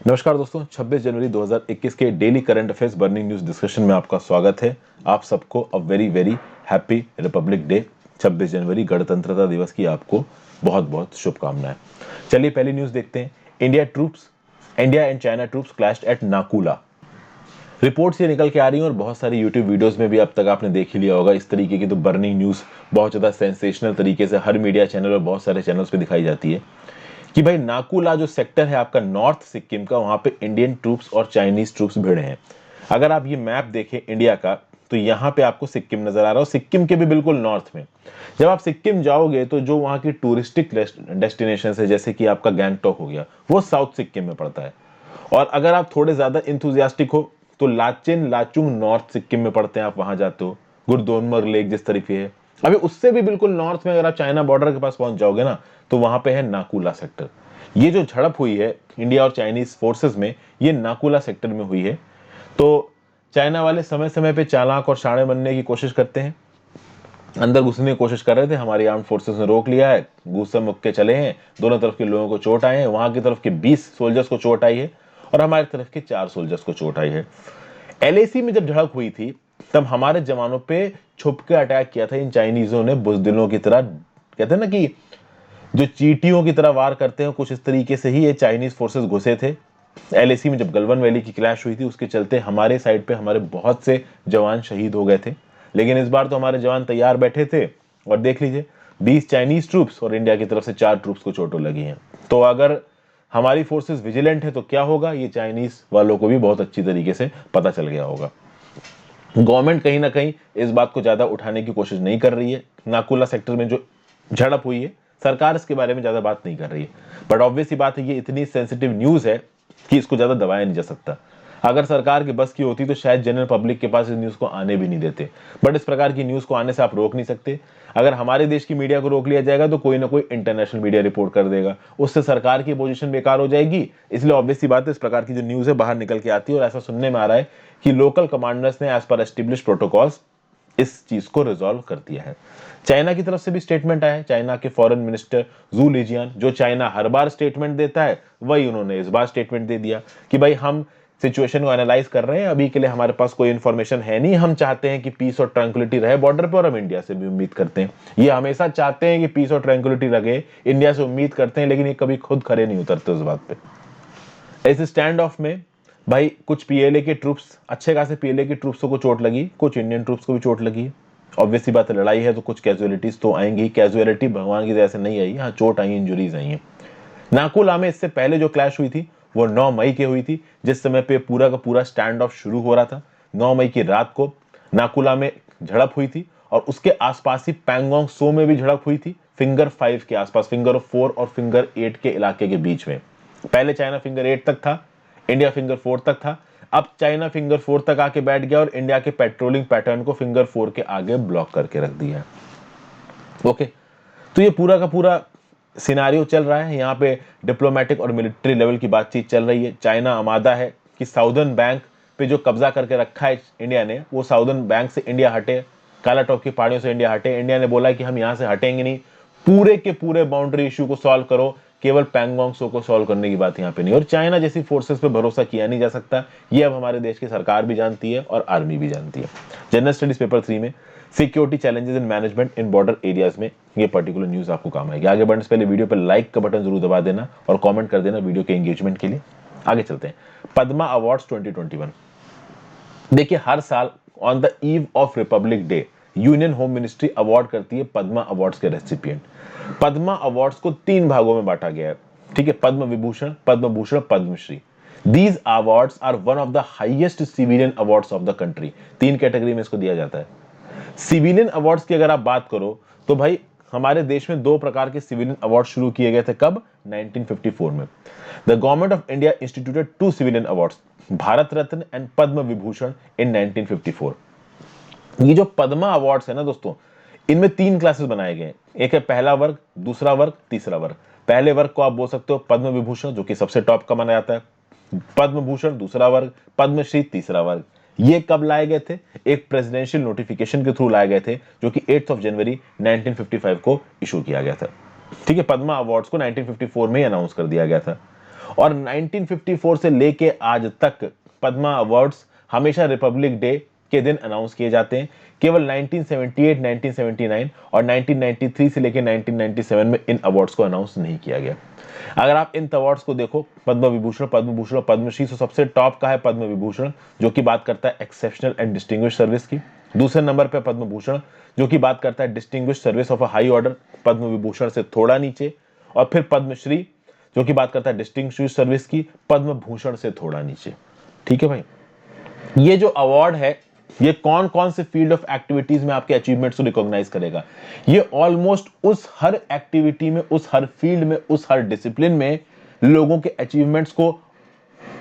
नमस्कार दोस्तों, 26 जनवरी 2021 के daily current affairs burning news discussion में आपका स्वागत है। आप सबको a very very happy Republic day. 26 जनवरी गणतंत्रता दिवस की आपको बहुत बहुत शुभकामनाएं। चलिए पहली न्यूज देखते हैं। India and China troops clashed at Nakula. Reports ये निकल के आ रही हैं और बहुत सारी यूट्यूब वीडियोस में भी अब तक आपने देख ही लिया होगा। इस तरीके की तो बर्निंग न्यूज बहुत ज्यादा सेंसेशनल तरीके से हर मीडिया चैनल और बहुत सारे चैनल्स पे दिखाई जाती है कि भाई नाकुला जो सेक्टर है आपका नॉर्थ सिक्किम का, वहां पे इंडियन ट्रूप्स और चाइनीज ट्रूप्स भिड़े हैं। अगर आप ये मैप देखें इंडिया का, तो यहाँ पे आपको सिक्किम नजर आ रहा है, सिक्किम के भी बिल्कुल नॉर्थ में। जब आप सिक्किम जाओगे तो जो वहां की टूरिस्टिक डेस्टिनेशन है, जैसे कि आपका गैंगटॉक हो गया, वो साउथ सिक्किम में पड़ता है। और अगर आप थोड़े ज्यादा इंथुजियास्टिक हो तो लाचेन लाचुंग नॉर्थ सिक्किम में पड़ते हैं, आप वहां जाते हो। गुरदोनमर्ग लेक जिस तरीके है, अभी उससे भी बिल्कुल नॉर्थ में अगर आप चाइना बॉर्डर के पास पहुंच जाओगे ना, तो वहां पे है नाकुला सेक्टर। ये जो झड़प हुई है इंडिया और चाइनीज फोर्सेस में, ये नाकुला सेक्टर में हुई है। तो चाइना वाले समय समय पे चालाक और शाणे बनने की कोशिश करते हैं। अंदर घुसने की कोशिश कर रहे थे, हमारी आर्म फोर्सेस ने रोक लिया है, घुस मुक के चले हैं। दोनों तरफ के लोगों को चोट आए हैं, वहां की तरफ के 20 सोल्जर्स को चोट आई है और हमारी तरफ के 4 सोल्जर्स को चोट आई है। एलएसी में जब झड़प हुई थी, तब हमारे जवानों पे छुप के अटैक किया था इन चाइनीजों ने, बुजदिलों की तरह। कहते हैं ना कि जो चींटियों की तरह वार करते हैं, कुछ इस तरीके से ही ये चाइनीज फोर्सेस घुसे थे एलएसी में। जब गलवान वैली की क्लैश हुई थी, उसके चलते हमारे साइड पे हमारे बहुत से जवान शहीद हो गए थे। लेकिन इस बार तो हमारे जवान तैयार बैठे थे और देख लीजिए, 20 चाइनीज ट्रूप्स और इंडिया की तरफ से 4 ट्रूप्स को चोटें लगी हैं। तो अगर हमारी फोर्सेस विजिलेंट है तो क्या होगा, ये चाइनीज वालों को भी बहुत अच्छी तरीके से पता चल गया होगा। गवर्नमेंट कहीं ना कहीं इस बात को ज्यादा उठाने की कोशिश नहीं कर रही है। नाकुला सेक्टर में जो झड़प हुई है, सरकार इसके बारे में ज्यादा बात नहीं कर रही है। बट ऑब्वियस सी बात है, ये इतनी सेंसिटिव न्यूज है कि इसको ज्यादा दबाया नहीं जा सकता। अगर सरकार की बस की होती तो शायद जनरल पब्लिक के पास इस न्यूज को आने भी नहीं देते। बट इस प्रकार की न्यूज को आने से आप रोक नहीं सकते। अगर हमारे देश की मीडिया को रोक लिया जाएगा तो कोई ना कोई इंटरनेशनल मीडिया रिपोर्ट कर देगा, उससे सरकार की पोजीशन बेकार हो जाएगी। इसलिए ऑब्वियस सी बात है, इस प्रकार की जो न्यूज है बाहर निकल के आती है। और ऐसा सुनने में आ रहा है कि लोकल कमांडर्स ने एज पर एस्टेब्लिश प्रोटोकॉल्स इस चीज को रिजॉल्व कर दिया है। चाइना की तरफ से भी स्टेटमेंट आया है। चाइना के फॉरेन मिनिस्टर जू लिजियान, जो चाइना हर बार स्टेटमेंट देता है, वही उन्होंने इस बार स्टेटमेंट दे दिया कि भाई हम सिचुएशन को एनालाइज कर रहे हैं, अभी के लिए हमारे पास कोई इंफॉर्मेशन है नहीं। हम चाहते हैं कि पीस और ट्रैंक्विलिटी रहे बॉर्डर पर, और हम इंडिया से भी उम्मीद करते हैं। ये हमेशा चाहते हैं कि पीस और ट्रैंक्विलिटी रहे, इंडिया से उम्मीद करते हैं, लेकिन ये कभी खुद खड़े नहीं उतरते उस बात पे। इस स्टैंड ऑफ में भाई कुछ पीएलए के ट्रूप्स, अच्छे खासे पीएलए के ट्रूप्स को चोट लगी, कुछ इंडियन ट्रूप्स को भी चोट लगी। ऑब्वियस सी बात है, लड़ाई है तो कुछ कैजुअलिटीज तो आएंगी। कैजुअलिटी भगवान की दया से नहीं आई, हाँ चोट आई, इंजुरीज आई हैं। नाकुला में इससे पहले जो क्लैश हुई थी वो 9 मई के हुई थी, जिस समय पे पूरा का पूरा स्टैंड ऑफ शुरू हो रहा था। 9 मई की रात को नाकुला में झड़प हुई थी और उसके आसपास ही पैंगोंग सो में भी झड़प हुई थी, फिंगर 5 के आसपास, फिंगर 4 और फिंगर 8 के इलाके के बीच में। पहले चाइना फिंगर 8 तक था, इंडिया फिंगर 4 तक था। अब चाइना फिंगर 4 तक आके बैठ गया और इंडिया के पेट्रोलिंग पैटर्न को फिंगर 4 के आगे ब्लॉक करके रख दिया। ओके, तो ये पूरा का पूरा सिनारियो चल रहा है। यहाँ पे डिप्लोमेटिक और मिलिट्री लेवल की बातचीत चल रही है। चाइना आमादा है कि साउदर्न बैंक पे जो कब्जा करके रखा है इंडिया ने, वो साउदर्न बैंक से इंडिया हटे, काला टॉप की पहाड़ियों से इंडिया हटे। इंडिया ने बोला कि हम यहाँ से हटेंगे नहीं, पूरे के पूरे बाउंड्री इश्यू को सॉल्व करो, केवल पैंगोंग सो को सॉल्व करने की बात यहाँ पे नहीं। और चाइना जैसी फोर्सेस पे भरोसा किया नहीं जा सकता, ये अब हमारे देश की सरकार भी जानती है और आर्मी भी जानती है। जनरल स्टडीज पेपर 3 में security challenges in management in border areas में ये पर्टिकुलर न्यूज आपको काम आएगी। आगे बढ़ने से पहले वीडियो पर लाइक का बटन जरूर दबा देना और कमेंट कर देना वीडियो के एंगेजमेंट के लिए। आगे चलते हैं, पद्मा अवार्ड्स 2021। देखिए, हर साल on the eve of republic day union home ministry award करती है पद्मा अवार्ड्स के रेसिपिएंट। पद्मा अवार्ड्स को 3 भागों में बांटा गया है, ठीक है। Padma Vibhushan, Padma Bhushan, Padma Shri. These awards are one of the highest civilian awards of the country. 3 category में इसको दिया जाता है। सिविलियन अवार्ड्स की अगर आप बात करो तो भाई हमारे देश में 2 प्रकार के सिविलियन अवार्ड शुरू किए गए थे। कब? 1954 में। The Government of India instituted 2 civilian awards, Bharat Ratna and Padma Vibhushan, in 1954। ये जो पद्मा अवार्ड्स है ना दोस्तों, इनमें 3 क्लासेस बनाए गए हैं। एक है पहला वर्ग, दूसरा वर्ग, तीसरा वर्ग। पहले वर्ग को आप बोल सकते हो पद्म विभूषण, जो कि सबसे टॉप का माना जाता है। पद्म भूषण दूसरा वर्ग, पद्मश्री तीसरा वर्ग। ये कब लाए गए थे? एक प्रेसिडेंशियल नोटिफिकेशन के थ्रू लाए गए थे, जो कि 8 जनवरी 1955 को इशू किया गया था। ठीक है, पद्मा अवार्ड्स को 1954 में अनाउंस कर दिया गया था। और 1954 से लेके आज तक पद्मा अवार्ड्स हमेशा रिपब्लिक डे के दिन अनाउंस किए जाते हैं। केवल 1978, 1979 और 1993 से लेकर 1997 में इन अवार्ड्स को अनाउंस नहीं किया गया। अगर आप इन अवार्ड्स को देखो, पद्म विभूषण, पद्म भूषण और पद्मश्री, तो सबसे टॉप का है पद्म विभूषण, जो कि बात करता है एक्सेप्शनल एंड डिस्टिंग्विश सर्विस की। दूसरे नंबर पे पद्म भूषण, जो कि बात करता है distinguish service of a high order, Padma Vibhushan से थोड़ा नीचे। और फिर पद्मश्री, जो कि बात करता है डिस्टिंग्विश सर्विस की, पद्म भूषण से थोड़ा नीचे। ठीक है भाई, ये जो अवार्ड है ये कौन कौन से फील्ड ऑफ एक्टिविटीज में आपके अचीवमेंट्स को रिकॉग्नाइज करेगा? ये ऑलमोस्ट उस हर एक्टिविटी में, उस हर फील्ड में, उस हर डिसिप्लिन में लोगों के अचीवमेंट्स को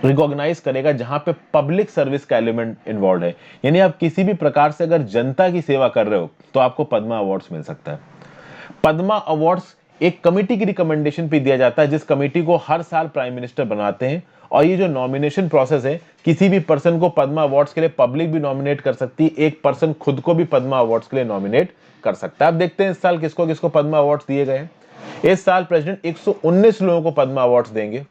रिकॉग्नाइज करेगा जहां पे पब्लिक सर्विस का एलिमेंट इन्वॉल्व है। यानी आप किसी भी प्रकार से अगर जनता की सेवा कर रहे हो तो आपको पद्मा अवार्ड्स मिल सकता है। पद्मा अवार्ड्स एक कमेटी की रिकमेंडेशन पे दिया जाता है, जिस कमेटी को हर साल प्राइम मिनिस्टर बनाते हैं। और ये जो नॉमिनेशन प्रोसेस है, किसी भी पर्सन को पद्मा अवार्ड्स के लिए पब्लिक भी नॉमिनेट कर सकती है, एक पर्सन खुद को भी पद्मा अवार्ड्स के लिए नॉमिनेट कर सकता है। अब देखते हैं इस साल किसको किसको पद्मा अवार्ड्स दिए गए हैं। इस साल प्रेसिडेंट 119 लोगों को पद्मा अवार्ड्स देंगे।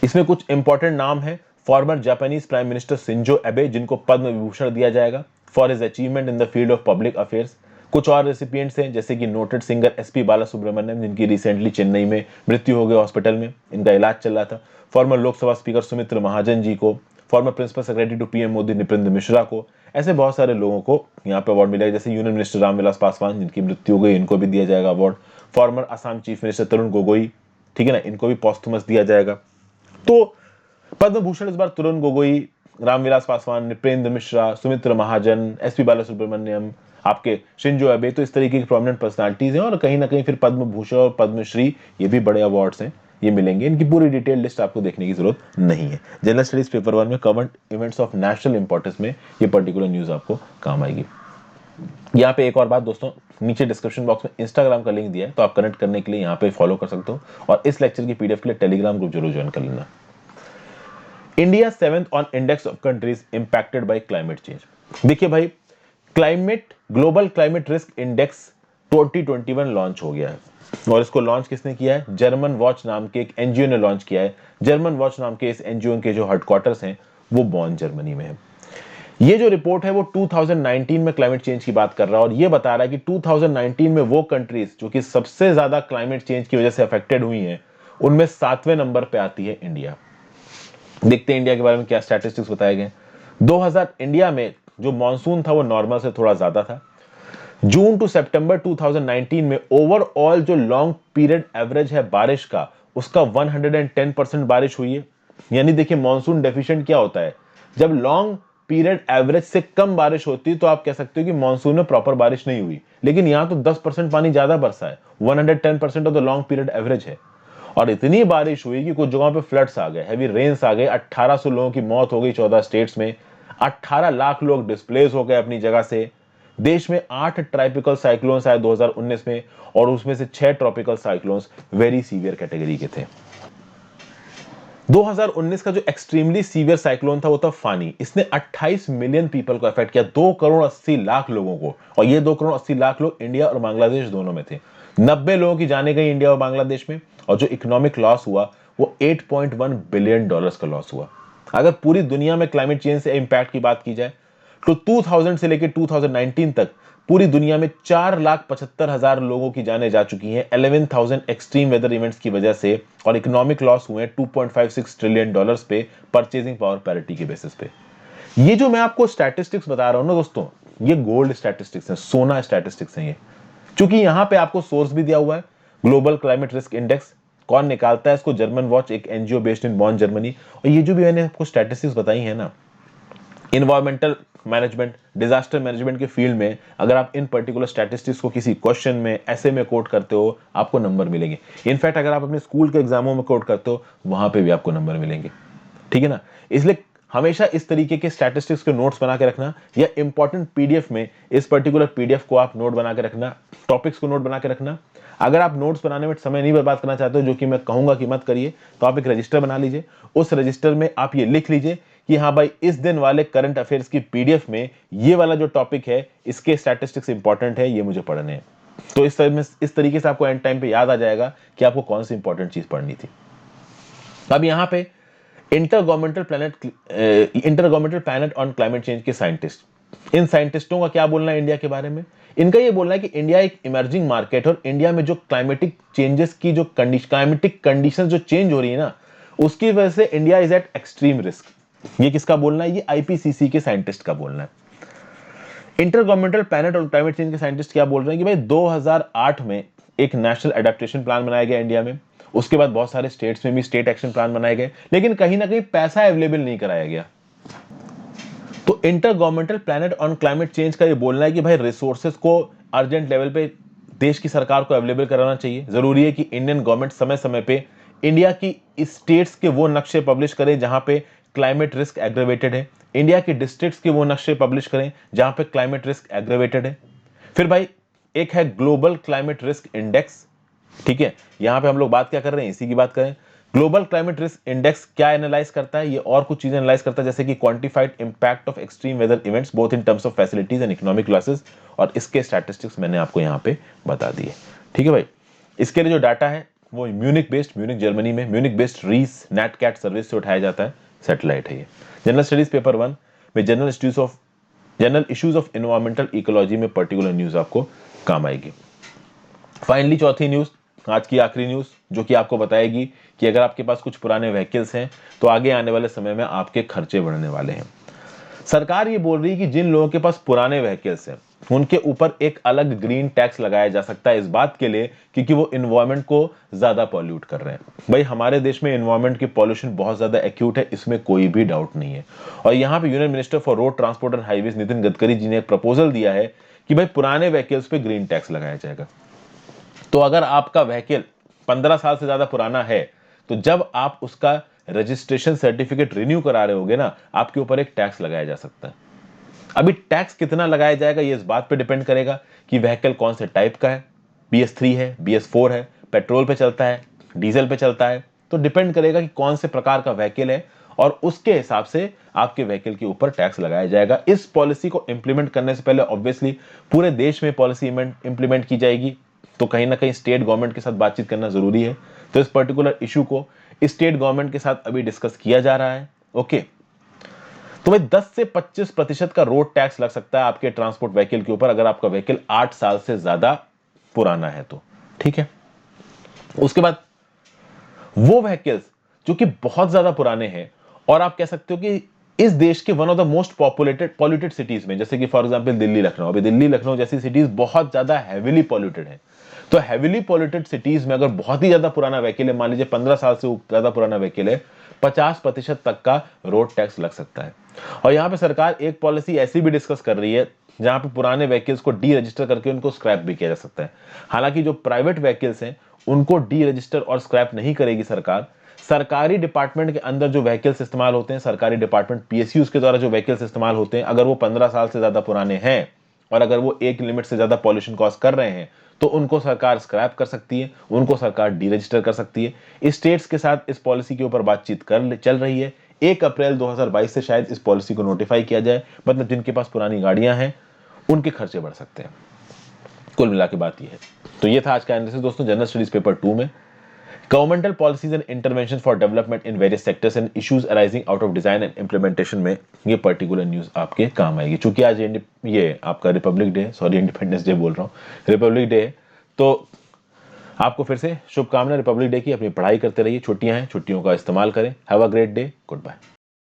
इसमें कुछ इंपॉर्टेंट नाम है। Farmer Japanese prime minister Shinzo एबे, जिनको पद्म विभूषण दिया जाएगा for his achievement in the field of public affairs. कुछ और रेसिपिएंट्स हैं, जैसे कि नोटेड सिंगर एसपी बालासुब्रमण्यम, जिनकी रिसेंटली चेन्नई में मृत्यु हो गई, हॉस्पिटल में इनका इलाज चल रहा था। फॉर्मर लोकसभा स्पीकर सुमित्रा महाजन जी को, former principal secretary to PM Modi Nripendra Mishra को, ऐसे बहुत सारे लोगों को यहाँ पे अवार्ड मिलेगा। जैसे यूनियन मिनिस्टर रामविलास पासवान, जिनकी मृत्यु हो गई, इनको भी दिया जाएगा award. Former Assam chief minister Tarun Gogoi, ठीक है ना, इनको भी पॉस्थुमस दिया जाएगा। तो पद्म भूषण इस बार तरुण गोगोई, रामविलास पासवान, नृपेंद्र मिश्रा, सुमित्रा महाजन, एसपी बालासुब्रमण्यम, आपके शिंजो अबे, तो इस तरीके की प्रोमिनेंट पर्सनालिटीज हैं। और कहीं ना कहीं फिर पद्म भूषण और पद्मश्री, ये भी बड़े अवार्ड्स हैं, ये मिलेंगे। इनकी पूरी डिटेल लिस्ट आपको देखने की जरूरत नहीं है। जनरल स्टडीज पेपर 1 में current events of national importance में ये पर्टिकुलर न्यूज आपको काम आएगी। यहाँ पे एक और बात दोस्तों, नीचे डिस्क्रिप्शन बॉक्स में इंस्टाग्राम का लिंक दिया है, तो आप कनेक्ट करने के लिए यहाँ पे फॉलो कर सकते हो। और इस लेक्चर की पीडीएफ के लिए टेलीग्राम ग्रुप जरूर ज्वाइन कर लेना। India 7th on index of countries impacted by climate change. देखिए भाई, climate global climate risk index 2021 launch हो गया है। और इसको लॉन्च किसने किया है? जर्मन वॉच नाम के एक एनजीओ ने लॉन्च किया है। जर्मन वॉच नाम के इस एनजीओ के जो हेडक्वार्टर्स हैं वो बॉन जर्मनी में है। ये जो रिपोर्ट है वो 2019 में क्लाइमेट चेंज की बात कर रहा है, और ये बता रहा है कि 2019 में वो कंट्रीज जो कि सबसे ज्यादा क्लाइमेट चेंज की वजह से अफेक्टेड हुई हैं, उनमें 7वें नंबर पे आती है इंडिया। देखते हैं इंडिया के बारे में क्या स्टैटिस्टिक्स बताए गए। 2000 इंडिया में जो मॉनसून था वो नॉर्मल से थोड़ा ज्यादा था। जून टू सितंबर 2019 में ओवरऑल जो लॉन्ग पीरियड एवरेज है बारिश का, उसका 110% बारिश हुई है। यानी देखिए, मॉनसून डेफिशिएंट क्या होता है? जब लॉन्ग पीरियड एवरेज से कम बारिश होती है तो आप कह सकते हो कि मॉनसून में प्रॉपर बारिश नहीं हुई। लेकिन यहां तो 10% पानी ज्यादा बरसा है, 110% of the long period average है। और इतनी बारिश हुई कि कुछ जगहों पे फ्लड्स आ गए, हैवी रेन्स आ गए, 1800 लोगों की मौत हो गई 14 स्टेट्स में, 18 लाख लोग डिस्प्लेस हो गए अपनी जगह से। देश में 8 ट्रॉपिकल साइक्लोन्स आए 2019 में, और उसमें से 6 tropical cyclones very severe category के थे। 2019 का जो एक्सट्रीमली सीवियर साइक्लोन था वो था फानी। इसने 28 मिलियन पीपल को अफेक्ट किया, 2 करोड़ 80 लाख लोगों को। और ये 2 करोड़ 80 लाख लोग इंडिया और बांग्लादेश दोनों में थे। 90 लोगों की जाने गई इंडिया और बांग्लादेश में, और जो इकोनॉमिक लॉस हुआ वो $8.1 बिलियन का लॉस हुआ। अगर पूरी दुनिया में क्लाइमेट चेंज से इंपैक्ट की बात की जाए तो 2000 से लेकर 2019 तक पूरी दुनिया में 4,75,000 लोगों की जानें जा चुकी हैं 11,000 एक्सट्रीम वेदर इवेंट्स की वजह से। और इकोनॉमिक लॉस हुए $2.56 ट्रिलियन पे परचेजिंग पावर पैरिटी के बेसिस पे। ये जो मैं आपको स्टैटिस्टिक्स बता रहा हूं ना दोस्तों, ये गोल्ड स्टैटिस्टिक्स हैं, सोना स्टैटिस्टिक्स हैं ये। क्योंकि यहां पे आपको सोर्स भी दिया हुआ है, ग्लोबल क्लाइमेट रिस्क इंडेक्स। कौन निकालता है इसको? जर्मन वॉच, एक NGO based in Bon Germany. और ये जो भी मैंने आपको स्टैटिस्टिक्स बताई है ना, इन्वायरमेंटल मैनेजमेंट, डिजास्टर मैनेजमेंट के फील्ड में अगर आप इन पर्टिकुलर स्टैटिस्टिक्स को किसी क्वेश्चन में, ऐसे में कोट करते हो, आपको नंबर मिलेंगे। इनफैक्ट अगर आप अपने स्कूल के एग्जामों में कोट करते हो, वहां पे भी आपको नंबर मिलेंगे। ठीक है ना? इसलिए हमेशा इस तरीके के स्टैटिस्टिक्स के नोट्स बना के रखना, या इंपॉर्टेंट पीडीएफ में इस पर्टिकुलर पीडीएफ को आप नोट बना के रखना, टॉपिक्स को नोट बना के रखना। अगर आप नोट्स बनाने में समय नहीं बर्बाद करना चाहते हो, जो कि मैं कहूंगा कि मत करिए, तो आप एक रजिस्टर बना लीजिए। उस रजिस्टर में आप ये लिख लीजिए कि हाँ भाई, इस दिन वाले करंट अफेयर्स की पीडीएफ में ये वाला जो टॉपिक है, इसके स्टैटिस्टिक्स इंपॉर्टेंट है, ये मुझे पढ़ने हैं। तो इस तरीके से आपको एंड टाइम पे याद आ जाएगा कि आपको कौन सी इंपॉर्टेंट चीज पढ़नी थी। अब यहाँ पे intergovernmental planet on climate change के साइंटिस्ट, इन साइंटिस्टों का क्या बोलना है इंडिया के बारे में? इनका ये बोलना है कि इंडिया एक इमर्जिंग मार्केट है और इंडिया में जो क्लाइमेटिक चेंजेस की जो क्लाइमेटिक कंडीशन जो चेंज हो रही है ना, उसकी वजह से India is eight extreme risk. ये किसका बोलना है? ये आईपीसीसी के साइंटिस्ट का बोलना है। Intergovernmental planet on climate change के साइंटिस्ट क्या बोल रहे हैं कि भाई 2008 में एक नेशनल एडेप्टेशन प्लान बनाया गया इंडिया में, उसके बाद बहुत सारे स्टेट्स में भी स्टेट एक्शन प्लान बनाए गए, लेकिन कहीं ना कहीं पैसा अवेलेबल नहीं कराया गया। तो inter governmental planet on climate change का ये बोलना है कि भाई रिसोर्सेज को अर्जेंट लेवल पे देश की सरकार को अवेलेबल कराना चाहिए। जरूरी है कि इंडियन गवर्नमेंट समय समय पे इंडिया की स्टेट्स के वो नक्शे पब्लिश करें जहां पे क्लाइमेट रिस्क एग्रेवेटेड है, इंडिया के डिस्ट्रिक्ट्स के वो नक्शे पब्लिश करें जहां पे क्लाइमेट रिस्क एग्रेवेटेड है। फिर भाई एक है ग्लोबल क्लाइमेट रिस्क इंडेक्स, ठीक है, यहां पे हम लोग बात क्या कर रहे हैं, इसी की बात करें। ग्लोबल क्लाइमेट रिस्क इंडेक्स क्या एनालाइज करता है? ये और कुछ चीजें एनालाइज करता है, जैसे कि quantified impact of extreme weather events both in terms of facilities and economic losses, और इसके स्टैटिस्टिक्स मैंने आपको यहाँ पे बता दिए। ठीक है भाई, इसके लिए जो डाटा है वो म्यूनिक जर्मनी में म्यूनिक बेस्ड रीस नेटकैट सर्विस से उठाया जाता है, सैटेलाइट है ये। जनरल स्टडीज पेपर 1 में general issues of environmental ecology में पर्टिकुलर न्यूज आपको काम आएगी। फाइनली चौथी न्यूज, आज की आखिरी न्यूज, जो कि आपको बताएगी कि अगर आपके पास कुछ पुराने व्हीकल्स हैं तो आगे आने वाले समय में आपके खर्चे बढ़ने वाले हैं। सरकार ये बोल रही है कि जिन लोगों के पास पुराने व्हीकल्स हैं उनके ऊपर एक अलग ग्रीन टैक्स लगाया जा सकता है, इस बात के लिए क्योंकि वो एनवायरनमेंट को ज्यादा पॉल्यूट कर रहे हैं। भाई हमारे देश में एनवायरनमेंट की पॉल्यूशन बहुत ज्यादा एक्यूट है, इसमें कोई भी डाउट नहीं है। और यहाँ पे union minister for road transport and highways Nitin Gadkari ji ने एक प्रपोजल दिया है कि भाई पुराने व्हीकल्स पे ग्रीन टैक्स लगाया जाएगा। तो अगर आपका व्हीकल 15 साल से ज्यादा पुराना है तो जब आप उसका रजिस्ट्रेशन सर्टिफिकेट रिन्यू करा रहे होगे ना, आपके ऊपर एक टैक्स लगाया जा सकता है। अभी टैक्स कितना लगाया जाएगा ये इस बात पे डिपेंड करेगा कि व्हीकल कौन से टाइप का है, BS3 है, BS4 है, पेट्रोल पे चलता है, डीजल पे चलता है, तो डिपेंड करेगा कि कौन से प्रकार का व्हीकल है और उसके हिसाब से आपके व्हीकल के ऊपर टैक्स लगाया जाएगा। इस पॉलिसी को इंप्लीमेंट करने से पहले ऑब्वियसली पूरे देश में पॉलिसी इंप्लीमेंट की जाएगी, तो कहीं ना कहीं स्टेट गवर्नमेंट के साथ बातचीत करना जरूरी है। तो इस पर्टिकुलर इशू को स्टेट गवर्नमेंट के साथ अभी डिस्कस किया जा रहा है। ओके, तो भाई 10 से 25% का रोड टैक्स लग सकता है आपके ट्रांसपोर्ट व्हीकल के ऊपर अगर आपका व्हीकल 8 साल से ज्यादा पुराना है तो। ठीक है, उसके बाद वो व्हीकल्स जो कि बहुत ज्यादा पुराने हैं और आप कह सकते हो कि इस देश के one of the most polluted cities में, जैसे कि फॉर एग्जांपल दिल्ली लखनऊ, अभी दिल्ली लखनऊ जैसी सिटीज बहुत ज्यादा हैवीली पॉल्यूटेड है। तो हैवीली पॉल्यूटेड सिटीज में अगर बहुत ही ज्यादा पुराना व्हीकल है, मान लीजिए 15 साल से ज्यादा पुराना व्हीकल है, 50% तक का रोड टैक्स लग सकता है। और यहां पे सरकार एक पॉलिसी ऐसी भी डिस्कस कर रही है जहां पे पुराने व्हीकल्स को डी रजिस्टर करके उनको स्क्रैप भी किया जा सकता है। हालांकि जो प्राइवेट व्हीकल्स हैं उनको डी रजिस्टर और स्क्रैप नहीं करेगी सरकार। सरकारी डिपार्टमेंट के अंदर जो व्हीकल्स इस्तेमाल होते हैं, सरकारी डिपार्टमेंट PSUs के द्वारा जो व्हीकल्स इस्तेमाल होते हैं, अगर वो 15 साल से ज्यादा पुराने हैं और अगर वो एक लिमिट से ज्यादा पॉल्यूशन कॉज कर रहे हैं तो उनको सरकार स्क्रैप कर सकती है, उनको सरकार डी रजिस्टर कर सकती है। स्टेट्स के साथ इस पॉलिसी के ऊपर बातचीत चल रही है। 1 अप्रैल 2022 से शायद इस पॉलिसी को नोटिफाई किया जाए, मतलब जिनके पास पुरानी गाड़ियां हैं उनके खर्चे बढ़ सकते हैं। कुल मिला के बात यह है। तो ये था आज का एनालिसिस दोस्तों, जनरल स्टडीज पेपर 2 में governmental policies and intervention for development in various sectors and issues arising out of design and implementation में ये पर्टिकुलर न्यूज आपके काम आएगी। चूंकि आज ये आपका Republic day, sorry independence day बोल रहा हूँ, रिपब्लिक डे है, तो आपको फिर से शुभकामनाएं रिपब्लिक डे की। अपनी पढ़ाई करते रहिए, छुट्टियां हैं, छुट्टियों का इस्तेमाल करें। Have a great day, good bye.